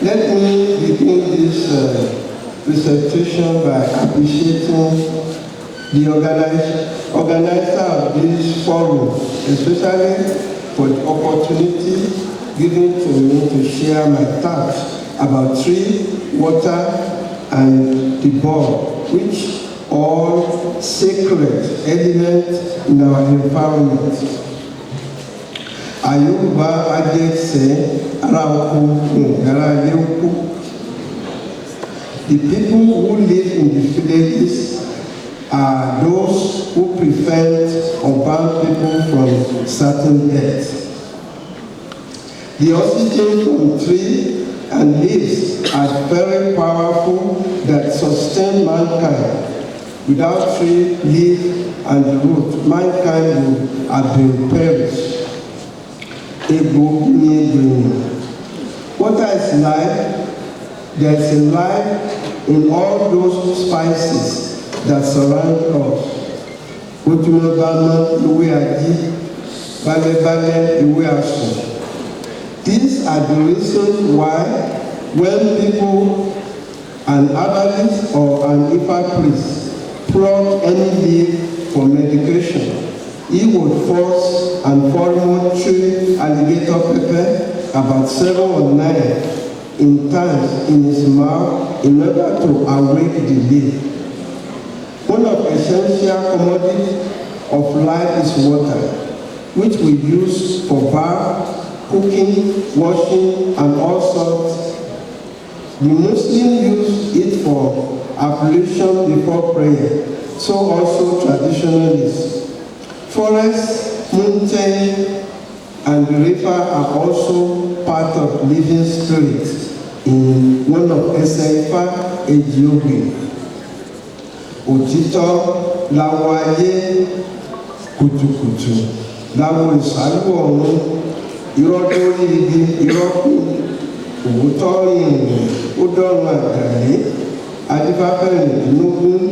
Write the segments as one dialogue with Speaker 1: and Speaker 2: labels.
Speaker 1: Let me begin this presentation by appreciating the organizer of this forum, especially for the opportunity given to me to share my thoughts about tree, water, and the bird, which are sacred elements in our environment. Ayuba Adetse Arauku Garayuku. The people who live in the villages are those who prevent or ban people from certain deaths. The oxygen from trees and leaves are very powerful that sustain mankind. Without tree, leaf, and the root, mankind would have been perished. Water is life. There is a life in all those spices that surround us. These are the reasons why when people, an herbalist or an Ifa priest, pluck any leaf for medication, he would force and formula chew alligator pepper about 7 or 9 in times in his mouth in order to awake the leaf. One of the essential commodities of life is water, which we use for bath, cooking, washing, and all sorts. The Muslims use it for ablution before prayer, so also traditionalists. Forests, mountains, and the river are also part of living spirits in one of Esaifa Ejiobi. Òtítọ́ láwọ ayé kùtùkùtù, láwọ ìsàlù ọ̀run, irọ́ tó rí ibi, irọ́ kù, òwútọ́ ìrìn, ó dọ́run àgbáyé, adífáfẹ́ ìrìnlógún,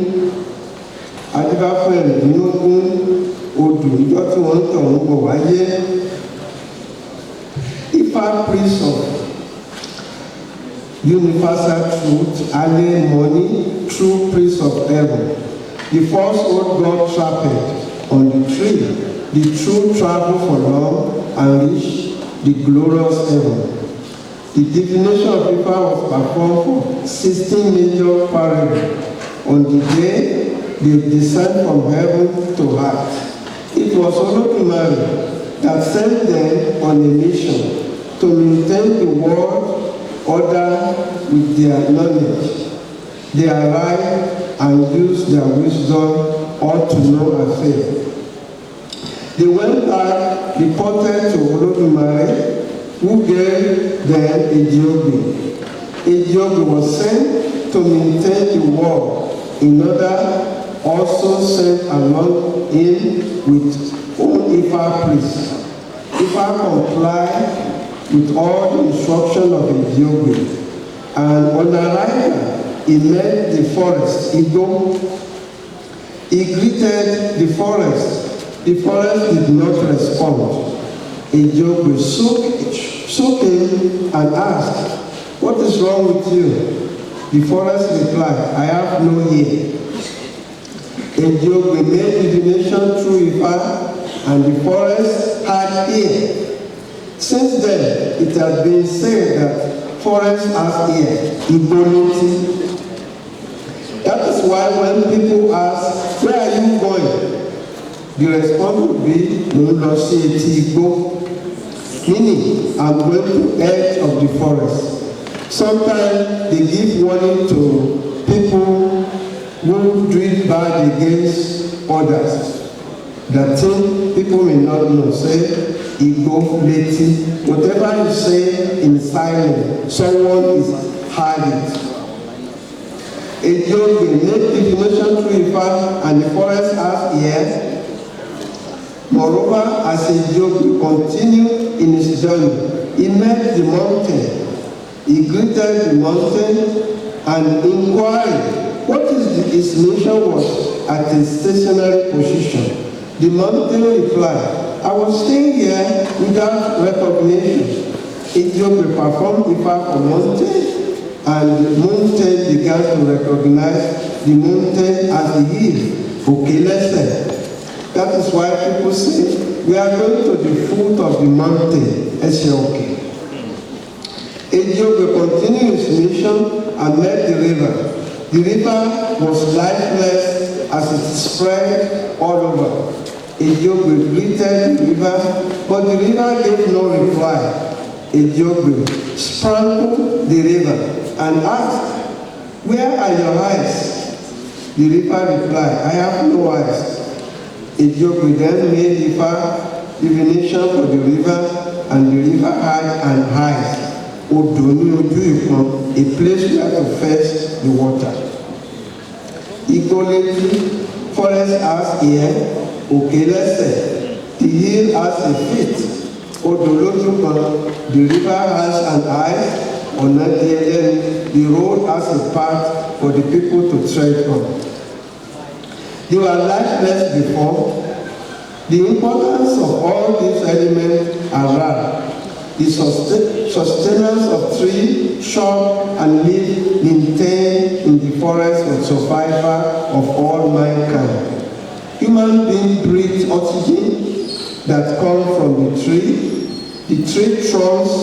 Speaker 1: odò ìjọ tí wọ́n ń tọ̀ ń bọ̀ wáyé. Ifa priest of universal truth, early morning, true priest of heaven. The first old God trapped on the tree, the true travel for long and reach the glorious heaven. The divination of Ifa was performed for 16 major parables on the day they descend from heaven to earth. It was Olodumare that sent them on a mission to maintain the world order with their knowledge. They arrived and used their wisdom all to no avail. They went back, reported to Olodumare, who gave them Ejiobi. Ejiobi was sent to maintain the world in order also sent along in with own Ifa priests. Ifa complied with all the instructions of Ejiobi, and on arrival, he met the forest, Igbo. He greeted the forest. The forest did not respond. Ejiobi shook him and asked, "What is wrong with you?" The forest replied, "I have no ear." Ejiobi made divination through Ifa, and the forest had ear. Since then, it has been said that forest has ear, Igbo. That is why when people ask, "Where are you going?" the response would be, Igbo, meaning I'm going to the edge of the forest. Sometimes they give warning to people who do it bad against others. That thing people may not know. Say, Igbo, Leti, whatever you say in silence, someone is heard it. Ejiobi made divination through Ifa, and the forest has ears. Moreover, as Ejiobi continued in his journey, he met the mountain. He greeted the mountain and inquired what his mission was at a stationary position. The mountain replied, I was staying here without recognition. Ethiopia performed Ifa for mountain, and the mountain began to recognize the mountain as a hill, Okelese. That is why people say, we are going to the foot of the mountain, Eseoke. Ethiopia continued its mission and met the river. The river was lifeless as it spread all over. Ethiopia greeted the river, but the river gave no reply. Ethiopia sprinkled the river and asked, "Where are your eyes?" The river replied, "I have no eyes." Ethiopia then made Ifa divination for the river, and the river had an eye, a place where to fetch the water. Equally, forest has ear, Okelese, the hill has a feet, the river has an eye, the road has a path for the people to tread on. They were lifeless before. The importance of all these elements are rare. The sustenance of tree, shrub, and leaf maintained in the forest for survival of all mankind. Human beings breathe oxygen that comes from the tree trunks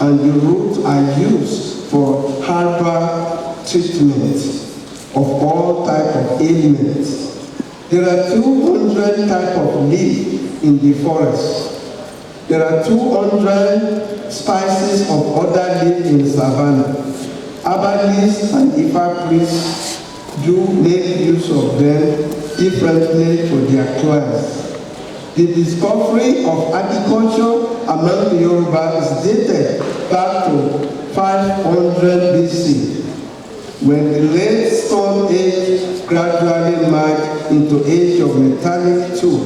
Speaker 1: and the roots are used for herbal treatment of all types of ailments. There are 200 types of leaves in the forest. There are 200 species of other leaves in savanna. Herbalists and Ifa priests do make use of them differently for their clients. The discovery of agriculture among the Yoruba is dated back to 500 BC, when the late Stone Age gradually merged into age of metallic tool.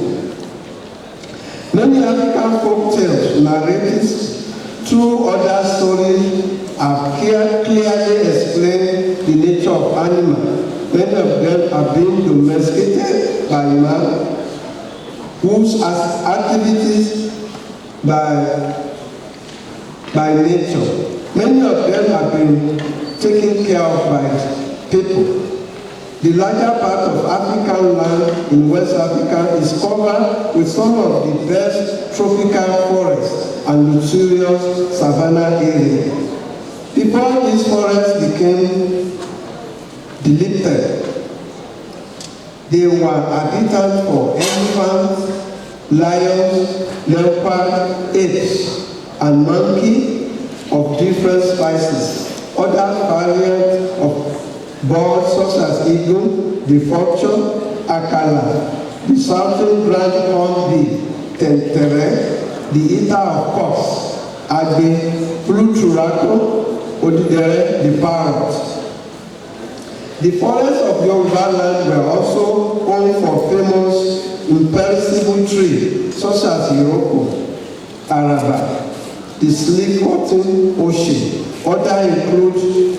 Speaker 1: Many African folk tales, narratives, through other stories have clearly explained the nature of animals. Many of them have been domesticated by man, whose activities by nature. Many of them have been taken care of by people. The larger part of African land in West Africa is covered with some of the best tropical forests and luxurious savanna areas. Before these forests became deleted, they were habitat for elephants, lions, leopards, apes, and monkeys of different species. Other variants of birds such as eagle, the vulture, akala, the southern grand hornbill, tentere, the eater of cocks, agbe, fluturaco, odidere, the parrot. The forests of Yoruba land were also home for famous imperishable trees such as Iroko, Araba, the sleek cotton ocean. Others include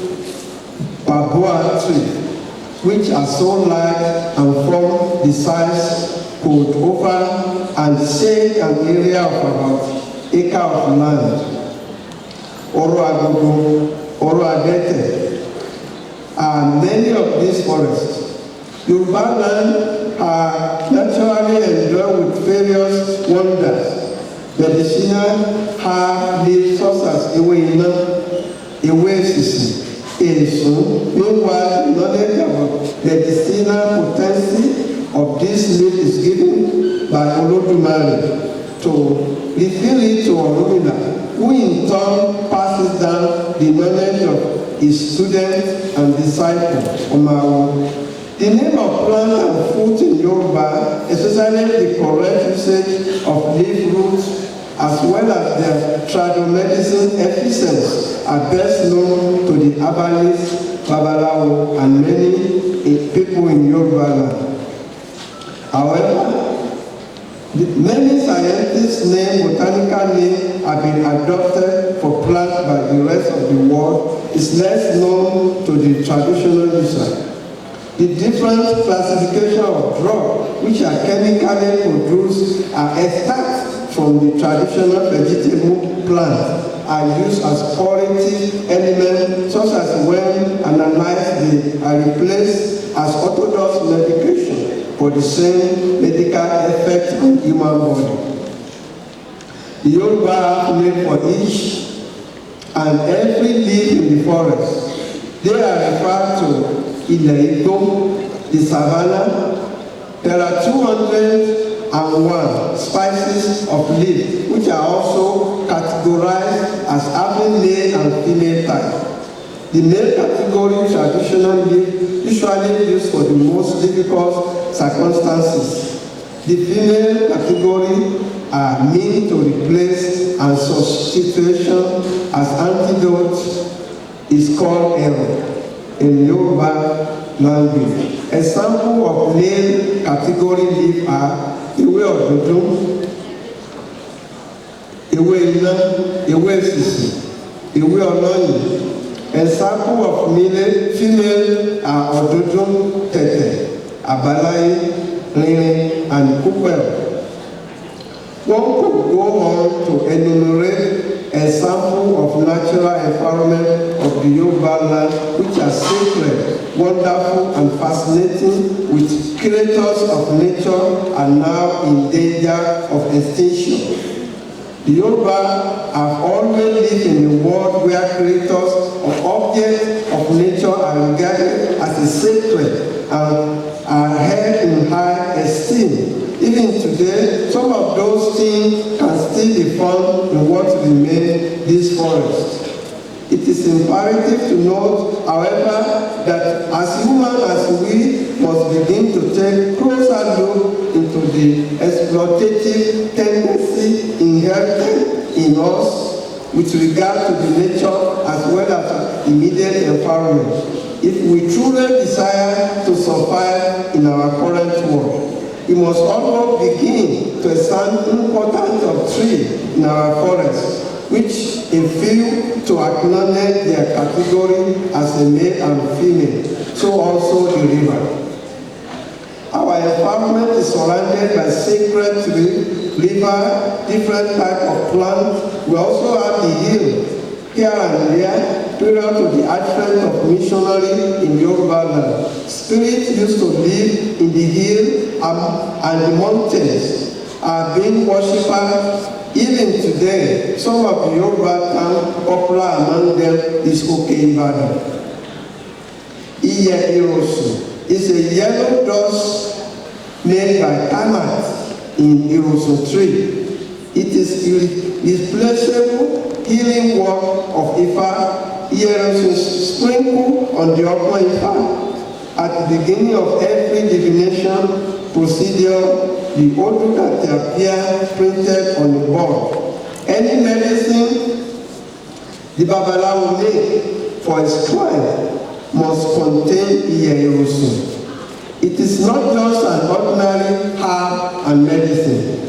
Speaker 1: Babua tree, which are so large and form the size could over and shade an area of about acre of land. Oro Agogo, Oro Agete, are many of these forests. Yoruba land are naturally endowed with various wonders. Medicinal herb leaves such as Iweina, Iwesisi, Esun. Meanwhile, knowledge about the medicinal potency of this leaf is given by Olodumare to reveal it to Orunmila, who in turn passes down the knowledge of his students and disciples, Omawo. The name of plant and fruit in Yoruba, especially the correct usage of leaf roots, as well as their tradomedicine efficiency, are best known to the herbalists, Babalawo, and many people in Yoruba land. However, many scientists' botanical names have been adopted for plants by the rest of the world is less known to the traditional user. The different classification of drugs which are chemically produced are extant from the traditional vegetable plant are used as curative elements, such as when analyzed, they are replaced as orthodox medication for the same medical effect on human body. The Yoruba have name for each and every leaf in the forest. They are referred to Ilẹ̀ Igbo, the savannah. There are 201 species of leaf, which are also categorized as having male and female type. The male category, traditional leaf, usually used for the most difficult circumstances. The female category are meant to replace and substitution as antidote is called error in Yoruba language. Example of male category leaf are Ewe Ododo, Ewe Ina, Ewe Sisi, Ewe Oloyin. Example of female are Ododo, Tete, Abalaye, Rere, and Kupel. One could go on to enumerate examples of natural environment of the Yoruba land which are sacred, wonderful, and fascinating, with creators of nature are now in danger of extinction. The Yoruba have always lived in a world where creators of objects of nature are regarded as a sacred and are held in high esteem. Even today, some of those things can still be found in what remains this forest. It is imperative to note, however, that as humans as we must begin to take closer look into the exploitative tendency inherited in us with regard to the nature as well as immediate environment, if we truly desire to survive in our current world. We must also begin to examine the importance of trees in our forests, which a few to acknowledge their category as a male and female, so also the river. Our environment is surrounded by sacred trees, river, different types of plants. We also have the hill here and there, prior to the advent of missionaries in Yoruba land. Spirits used to live in the hill and the mountains are being worshipped. Even today, some of the Yoruba towns, popular among them is Oke-Ibadan. Iye Irosun is a yellow dust made by termites in Irosun tree. It is irreplaceable healing work of Ifa. Irosun sprinkle on the upper Ifa. At the beginning of every divination procedure, the odor that appear printed on the board. Any medicine the Babalawo make for his client must contain Iye-Irosun. It is not just an ordinary herb and medicine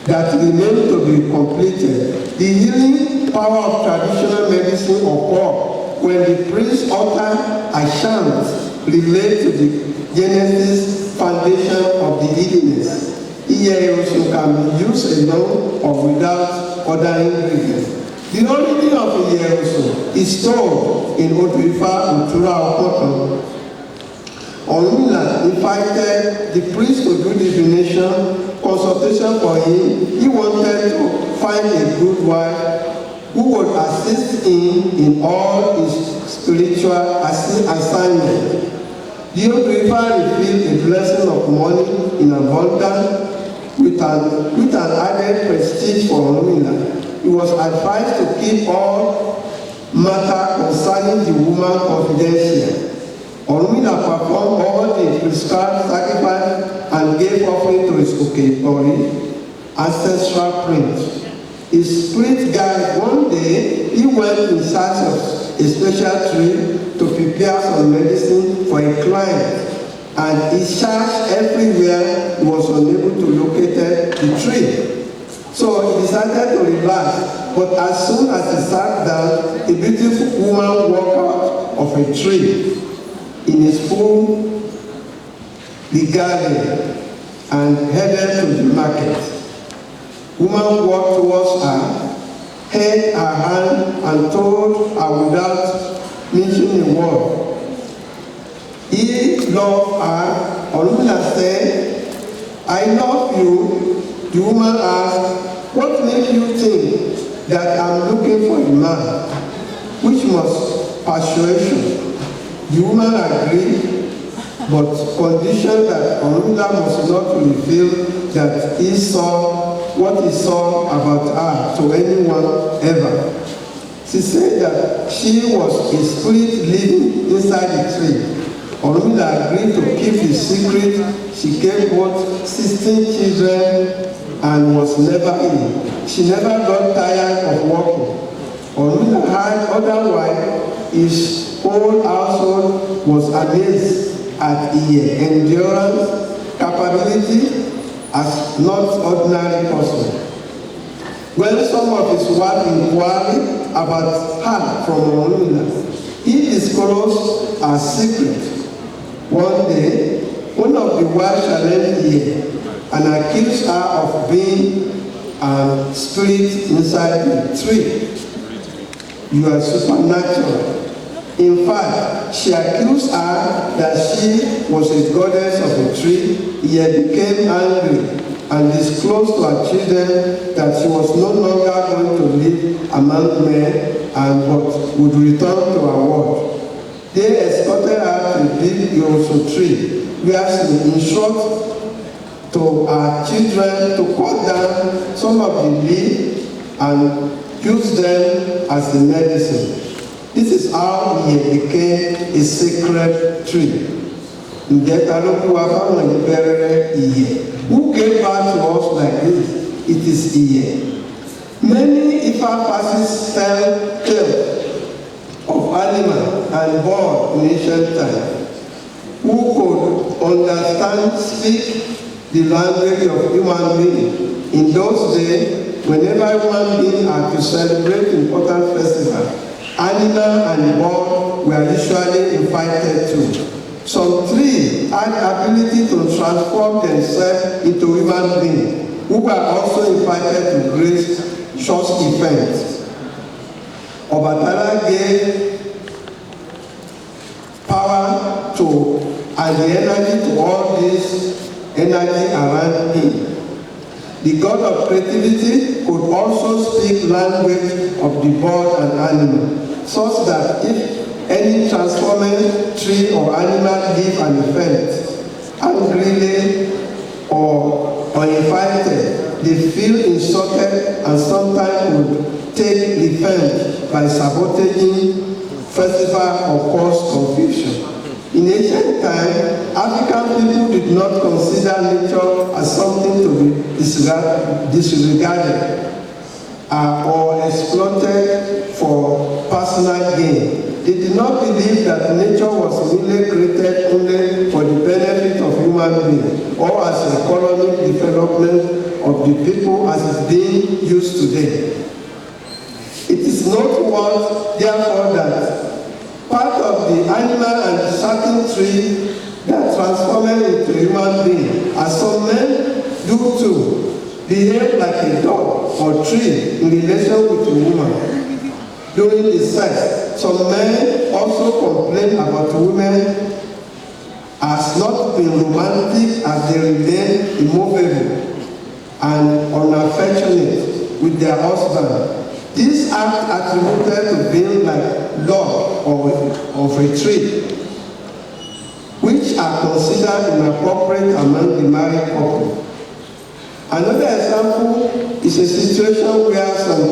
Speaker 1: that remains to be completed. The healing power of traditional medicine occurs when the priest utters a chant related to the genesis foundation of the illness. Iye-Irosun can be used alone or without other ingredients. The origin of Iye-Irosun is told in Odu-Ifa Utura Okoton. Orunmila invited the priest to do divination, consultation for him. He wanted to find a good wife who would assist him in all his spiritual assignments. The Odu-Ifa revealed a blessing of money in abundance with an added prestige for Orunmila. He was advised to keep all matter concerning the woman confidential. Orunmila performed all the prescribed sacrifice and gave offering to his Okebori ancestral prince. His spirit guide one day, he went in search of a special tree to prepare some medicine for a client, and he searched everywhere. He was unable to locate the tree. So he decided to relax, but as soon as he sat down, a beautiful woman walked out of a tree in his full regalia and headed to the market. Woman walked towards her, held her hand, and told her without mentioning a word. He loved her. Orunmila said, I love you. The woman asked, what makes you think that I'm looking for a man? Which was persuasion. The woman agreed, but conditioned that Orunmila must not reveal that he saw what he saw about her to anyone ever. She said that she was a spirit living inside the tree. Orunmila agreed to keep the secret. She gave birth 16 children and was never ill. She never got tired of working. Orunmila had otherwise, his whole household was amazed at his endurance, capability, as not ordinary person. When some of his wife inquired about her from Orunmila, he disclosed her secret. One day, one of the wives challenged him and accused her of being a spirit inside the tree. You are supernatural. In fact, she accused her that she was a goddess of the tree. He became angry and disclosed to her children that she was no longer going to live among men and but would return to her world. They escorted her to a big Yoruso tree, where she instructed to her children to cut down some of the leaves and use them as the medicine. This is how he became a sacred tree. Who gave back to us like this? It is Iye. Many Ifa passages tell tales of animals and birds in ancient times who could understand, speak the language of human beings. In those days, whenever human beings are to celebrate important festivals, animals and birds were usually invited to. Some trees had the ability to transform themselves into human beings, who were also invited to grace such events. Obatala gave power to and the energy to all this energy around him. The God of creativity could also speak language of the bird and animal, such that if any transforming tree or animal leave an event angrily or uninvited, they feel insulted and sometimes would take revenge by sabotaging festival or cause confusion. In ancient times, African people did not consider nature as something to be disregarded or exploited for personal gain. They did not believe that nature was really created only for the benefit of human beings or as economic development of the people as is being used today. It is noteworthy, therefore, that part of the animal and certain tree that transform into human being, as some men do too, behave like a dog or tree in relation with a woman. During the sex, some men also complain about women as not being romantic as they remain immovable and unaffectionate with their husband. This act attributed to being like love of a tree, which are considered inappropriate among the married couple. Another example is a situation where some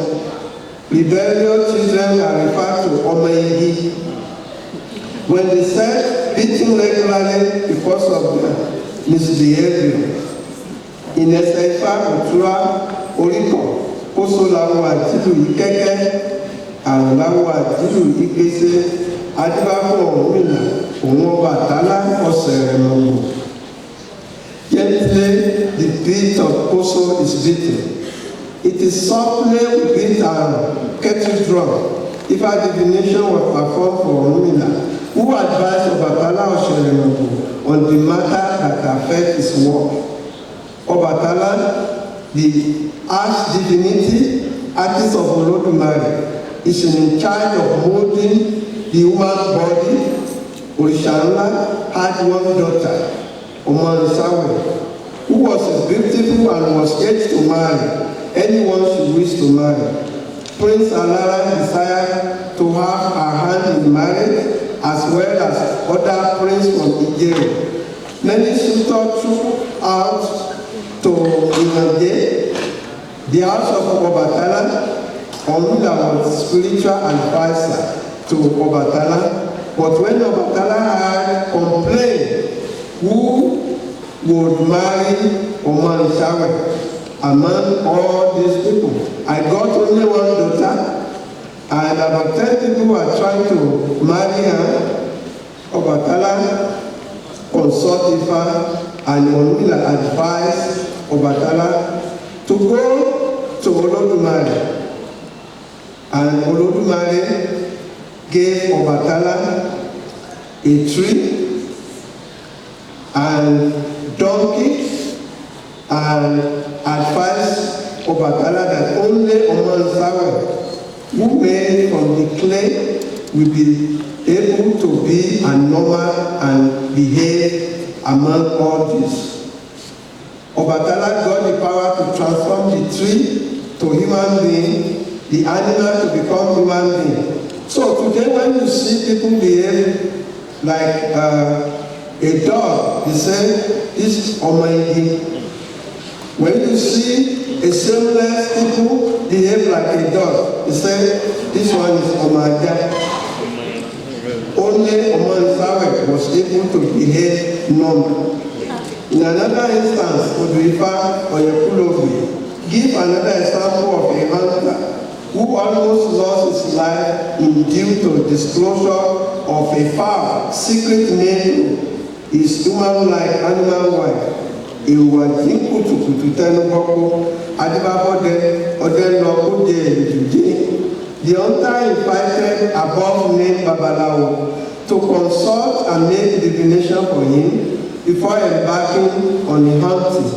Speaker 1: rebellious children are referred to Omeidi. When they said beating regularly because of their misbehavior. In Esaifa Utura Oriko, Koso Lawo Ajilu Ikeke, and Lawo Ajilu Ikese, Adibafo Orunmila, Omobatala Oseremogo. Gently, the beat of Koso is beaten. It is softly we beat a kettle drum. If a divination was performed for Orunmila, who advised Obatala Oseremogo on the matter that affects his work. Obatala the arch-divinity, artist of Olodumare, is in charge of molding the human body. Orishanla had one daughter, Omanisawe, who was beautiful and was age to marry anyone she wished to marry. Prince Alara desired to have her hand in marriage as well as other princes from Ijero. Many suitors threw out to Inage, the house of Obatala. Omila was spiritual advisor to Obatala, but when Obatala had complained who would marry Omanisawe among all these people, I got only one daughter, and about 10 people were trying to marry her. Obatala consulted Ifa, and Omila advised Obatala to go to Olodumare. And Olodumare gave Obatala a tree and donkey and advised Obatala that only Omansawe, who made from the clay, will be able to be a normal and behave among all this. Obatala got the power to transform the tree to human being, the animal to become human being. So today when you see people behave like a dog, they say, this is Omaigi. When you see a shameless people behave like a dog, they say, this one is Omaga. Only Omansawe was able to behave normal. In another instance, Oduifa Oyekulobi give another example of a hunter who almost lost his life due to disclosure of a foul secret name to his human-like animal wife. Ìwà tí kùtùkùtù tẹnu gbọ́kú, Adébábọ́dé Ọdẹ́lọ́kúdé Èdùdé. The hunter invited above-named Babalawo to consult and make divination for him before embarking on the hunting.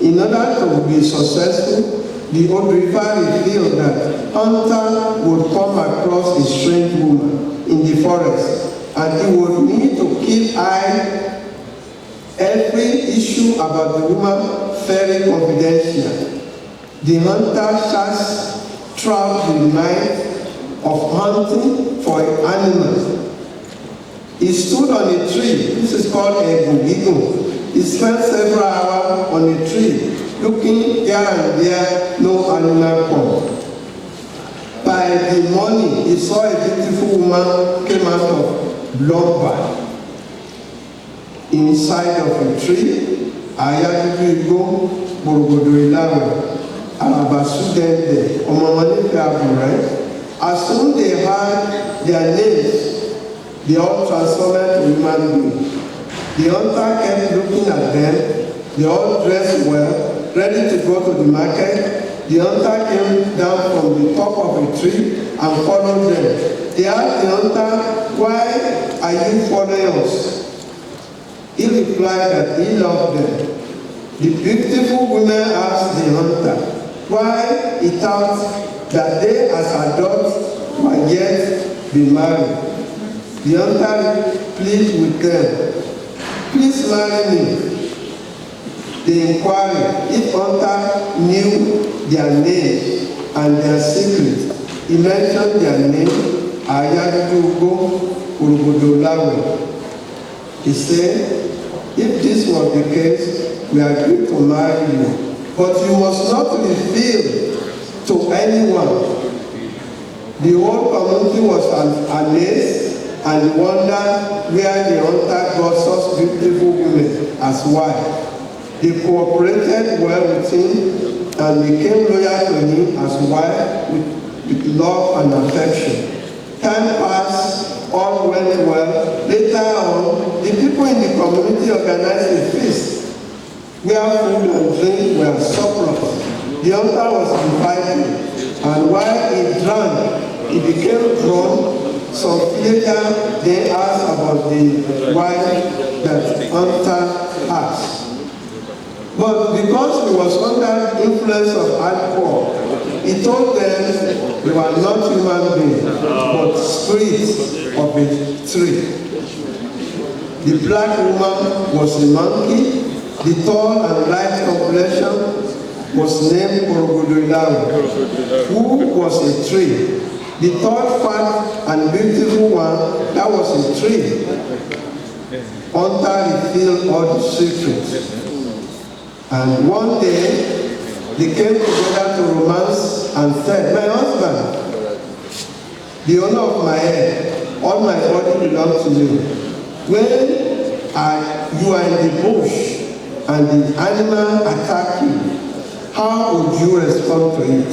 Speaker 1: In order to be successful, the Odrifa revealed that hunter would come across a strange woman in the forest, and he would need to keep eye every issue about the woman very confidential. The hunter charged throughout the night of hunting for animals. He stood on a tree. This is called a gugigo. He spent several hours on a tree, looking here and there, no animal come. By the morning, he saw a beautiful woman came out of blood. Inside of a tree, Ayadudu Igbo, Borogodo Ilawe, Arabasu Dende, Omamanife Abure. As soon they heard their names, they all transformed to human beings. The hunter kept looking at them. They all dressed well, ready to go to the market. The hunter came down from the top of a tree and followed them. They asked the hunter, "Why are you following us?" He replied that he loved them. The beautiful woman asked the hunter why he thought that they as adults might yet be married. The hunter pleaded with them, "Please marry me." They inquired if hunter knew their name and their secret. He mentioned their name, Ayadudu Urugudolawe. He said, "If this was the case, we agree to marry you, but you must not reveal to anyone." The whole community was amazed and wondered where the hunter got such beautiful women as wife. They cooperated well with him and became loyal to him as wife with love and affection. Time passed. All went well. Later on, the people in the community organized a feast where food and drink were surplus. The hunter was invited, and while he drank, he became drunk. Some later, they asked about the wife that hunter asked. But because he was under influence of alcohol, he told them they were not human beings, but spirits of a tree. The black woman was a monkey. The tall and light complexion was named Orogodoilawe, who was a tree. The tall, fat, and beautiful one, that was a tree. Hunter revealed all the secrets. And one day, they came together to romance and said, "My husband, the owner of my head, all my body belongs to you. When you are in the bush and the animal attack you, how would you respond to it?"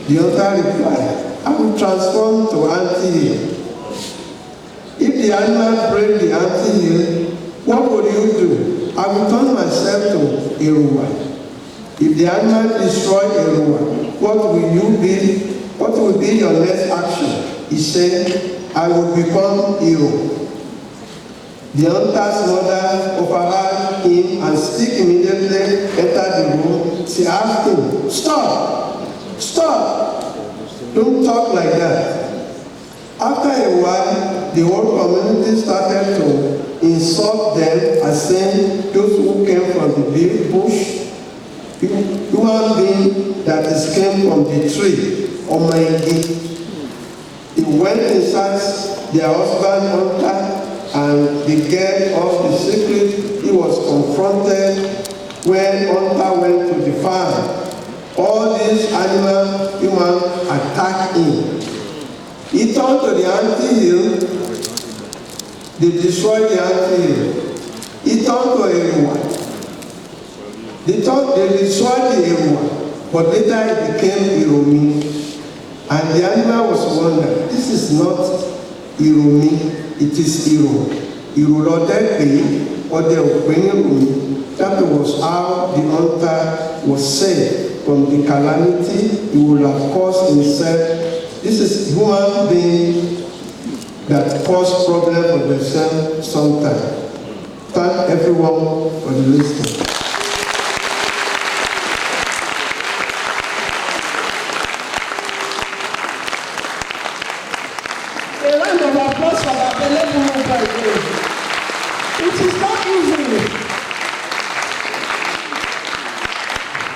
Speaker 1: The hunter replied, "I will transform to ant-hill. If the animal break the ant-hill, what would you do? I will turn myself to Iruwa. If the animal destroy Iruwa, what will be your next action?" He said, "I will become Iru." The hunter's mother overheard him and still immediately entered the room. She asked him, "Stop! Stop! Don't talk like that." After a while, the whole community started to insult them as saying those who came from the big bush, human being that is came from the tree, Omaigi. He went inside their husband hunter and they gave all the secret. He was confronted when hunter went to the farm. All these animal humans attacked him. He turned to the ant-hill. They destroyed the ant-hill. He turned to Eruwa. They destroyed the Eruwa, but later it became Iromi. And the animal was wondering, this is not Iromi, it is Iro. Irodepe, or the Iromi. That was how the hunter was saved from the calamity he would have caused himself. This is human being that cause problem for themselves sometimes. Thank everyone for the listening.
Speaker 2: A round of applause for Ifayemi Elebubon. It is not easy